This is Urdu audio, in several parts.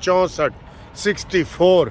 64,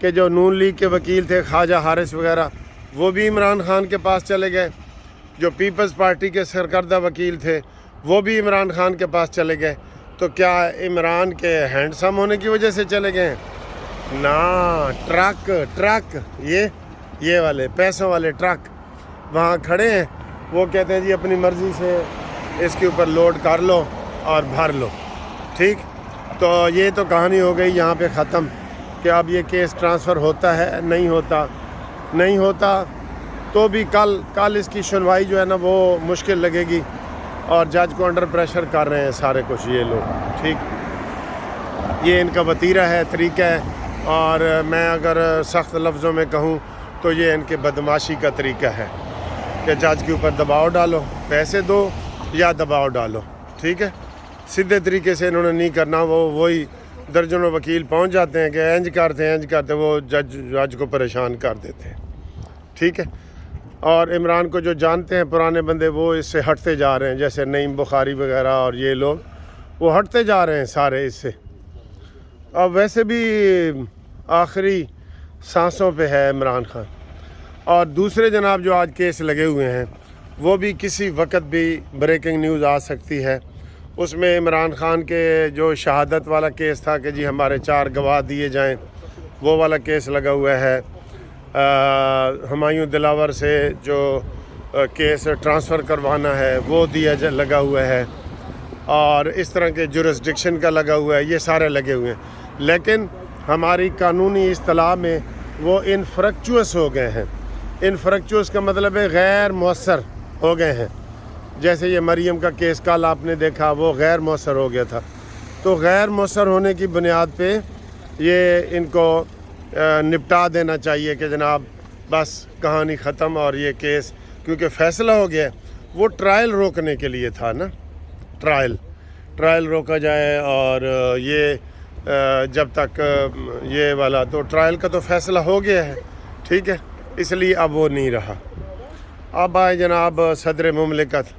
کہ جو نون لیگ کے وکیل تھے خواجہ حارث وغیرہ وہ بھی عمران خان کے پاس چلے گئے، جو پیپلز پارٹی کے سرکردہ وکیل تھے وہ بھی عمران خان کے پاس چلے گئے۔ تو کیا عمران کے ہینڈسم ہونے کی وجہ سے چلے گئے ہیں؟ نا، ٹرک یہ والے پیسوں والے ٹرک وہاں کھڑے ہیں، وہ کہتے ہیں جی اپنی مرضی سے اس کے اوپر لوڈ کر لو اور بھر لو، ٹھیک۔ تو یہ تو کہانی ہو گئی یہاں پہ ختم کہ اب یہ کیس ٹرانسفر ہوتا ہے نہیں ہوتا تو بھی کل اس کی سنوائی جو ہے نا وہ مشکل لگے گی، اور جج کو انڈر پریشر کر رہے ہیں سارے کچھ یہ لوگ، ٹھیک۔ یہ ان کا وتیرہ ہے، طریقہ ہے، اور میں اگر سخت لفظوں میں کہوں تو یہ ان کے بدماشی کا طریقہ ہے کہ جج کے اوپر دباؤ ڈالو، پیسے دو یا دباؤ ڈالو، ٹھیک ہے۔ سیدھے طریقے سے انہوں نے نہیں کرنا، وہی درجنوں وکیل پہنچ جاتے ہیں کہ انج کرتے وہ جج کو پریشان کر دیتے ہیں، ٹھیک ہے۔ اور عمران کو جو جانتے ہیں پرانے بندے وہ اس سے ہٹتے جا رہے ہیں، جیسے نعیم بخاری وغیرہ اور یہ لوگ وہ ہٹتے جا رہے ہیں سارے اس سے۔ اب ویسے بھی آخری سانسوں پہ ہے عمران خان۔ اور دوسرے جناب جو آج کیس لگے ہوئے ہیں وہ بھی کسی وقت بھی بریکنگ نیوز آ سکتی ہے۔ اس میں عمران خان کے جو شہادت والا کیس تھا کہ جی ہمارے 4 گواہ دیے جائیں، وہ والا کیس لگا ہوا ہے۔ ہمایوں دلاور سے جو کیس ٹرانسفر کروانا ہے وہ لگا ہوا ہے، اور اس طرح کے جورسڈکشن کا لگا ہوا ہے، یہ سارے لگے ہوئے ہیں۔ لیکن ہماری قانونی اصطلاح میں وہ انفریکچوئس ہو گئے ہیں۔ انفریکچوئس کا مطلب ہے غیر مؤثر ہو گئے ہیں۔ جیسے یہ مریم کا کیس کل آپ نے دیکھا، وہ غیر مؤثر ہو گیا تھا۔ تو غیر مؤثر ہونے کی بنیاد پہ یہ ان کو نپٹا دینا چاہیے کہ جناب بس کہانی ختم، اور یہ کیس کیونکہ فیصلہ ہو گیا، وہ ٹرائل روکنے کے لیے تھا نا، ٹرائل روکا جائے، اور یہ جب تک یہ والا تو ٹرائل کا تو فیصلہ ہو گیا ہے، ٹھیک ہے، اس لیے اب وہ نہیں رہا۔ اب آئے جناب صدر مملکت۔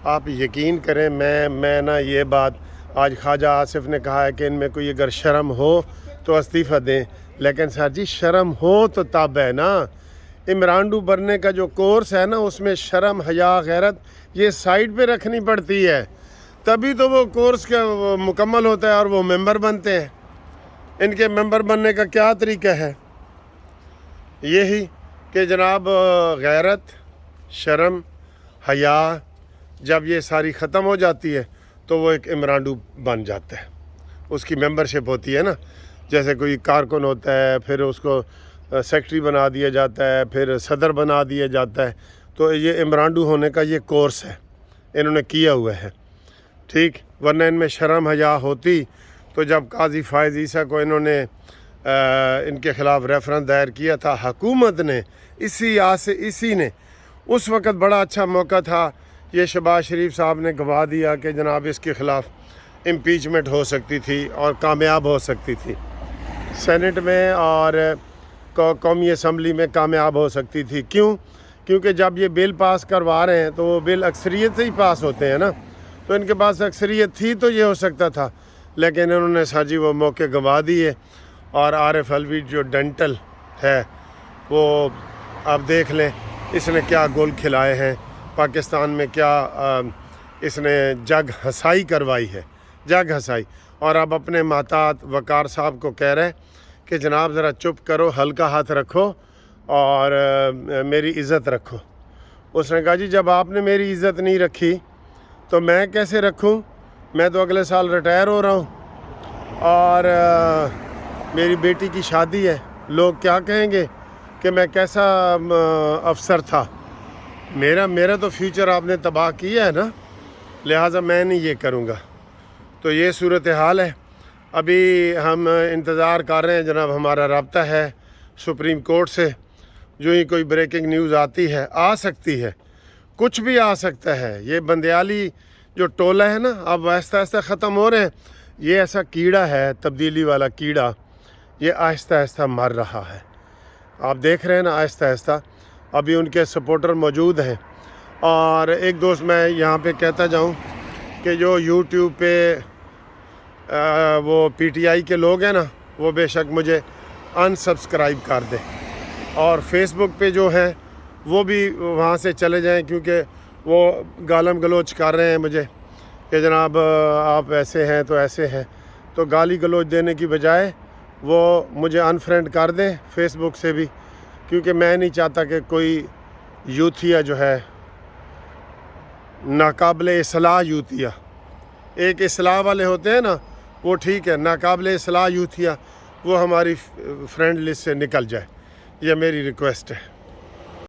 آپ یقین کریں میں نا یہ بات آج خواجہ آصف نے کہا ہے کہ ان میں کوئی اگر شرم ہو تو استعفیٰ دیں، لیکن سر جی شرم ہو تو تب ہے نا۔ عمرانڈو بننے کا جو کورس ہے نا اس میں شرم، حیا، غیرت یہ سائڈ پہ رکھنی پڑتی ہے، تبھی تو وہ کورس کا مکمل ہوتا ہے اور وہ ممبر بنتے ہیں۔ ان کے ممبر بننے کا کیا طریقہ ہے؟ یہی کہ جناب غیرت، شرم، حیا جب یہ ساری ختم ہو جاتی ہے تو وہ ایک عمرانڈو بن جاتا ہے، اس کی ممبرشپ ہوتی ہے نا، جیسے کوئی کارکن ہوتا ہے پھر اس کو سیکٹری بنا دیا جاتا ہے، پھر صدر بنا دیا جاتا ہے، تو یہ عمرانڈو ہونے کا یہ کورس ہے انہوں نے کیا ہوا ہے، ٹھیک۔ ورنہ ان میں شرم حیا ہوتی تو جب قاضی فائز عیسیٰ کو انہوں نے ان کے خلاف ریفرنس دائر کیا تھا حکومت نے، اسی نے اس وقت بڑا اچھا موقع تھا، یہ شہباز شریف صاحب نے گواہ دیا کہ جناب اس کے خلاف امپیچمنٹ ہو سکتی تھی اور کامیاب ہو سکتی تھی، سینٹ میں اور قومی اسمبلی میں کامیاب ہو سکتی تھی۔ کیونکہ جب یہ بل پاس کروا رہے ہیں تو وہ بل اکثریت سے ہی پاس ہوتے ہیں نا، تو ان کے پاس اکثریت تھی تو یہ ہو سکتا تھا، لیکن انہوں نے ساجی وہ موقع گنوا دیے۔ اور عارف علوی جو ڈینٹل ہے وہ آپ دیکھ لیں اس نے کیا گول کھلائے ہیں پاکستان میں، کیا اس نے جگ ہسائی کروائی ہے، جگ ہسائی۔ اور اب اپنے محتاط وقار صاحب کو کہہ رہے ہیں کہ جناب ذرا چپ کرو، ہلکا ہاتھ رکھو اور میری عزت رکھو۔ اس نے کہا جی جب آپ نے میری عزت نہیں رکھی تو میں کیسے رکھوں، میں تو اگلے سال ریٹائر ہو رہا ہوں اور میری بیٹی کی شادی ہے، لوگ کیا کہیں گے کہ میں کیسا افسر تھا، میرا تو فیوچر آپ نے تباہ کیا ہے نا، لہٰذا میں نہیں یہ کروں گا۔ تو یہ صورتحال ہے۔ ابھی ہم انتظار کر رہے ہیں جناب، ہمارا رابطہ ہے سپریم کورٹ سے، جو ہی کوئی بریکنگ نیوز آتی ہے، آ سکتی ہے، کچھ بھی آ سکتا ہے۔ یہ بندیالی جو ٹولہ ہے نا اب آہستہ آہستہ ختم ہو رہے ہیں، یہ ایسا کیڑا ہے، تبدیلی والا کیڑا، یہ آہستہ آہستہ مر رہا ہے، آپ دیکھ رہے ہیں نا آہستہ آہستہ۔ ابھی ان کے سپورٹر موجود ہیں، اور ایک دوست میں یہاں پہ کہتا جاؤں کہ جو یوٹیوب پہ وہ پی ٹی آئی کے لوگ ہیں نا، وہ بے شک مجھے انسبسکرائب کر دیں، اور فیس بک پہ جو ہے وہ بھی وہاں سے چلے جائیں، کیونکہ وہ گالم گلوچ کر رہے ہیں مجھے کہ جناب آپ ایسے ہیں تو ایسے ہیں، تو گالی گلوچ دینے کی بجائے وہ مجھے انفرینڈ کر دیں فیس بک سے بھی، کیونکہ میں نہیں چاہتا کہ کوئی یوتھیا جو ہے ناقابل اصلاح یوتھیا، ایک اصلاح والے ہوتے ہیں نا وہ ٹھیک ہے، ناقابل اصلاح یوتھیا وہ ہماری فرینڈ لسٹ سے نکل جائے، یہ میری ریکویسٹ ہے۔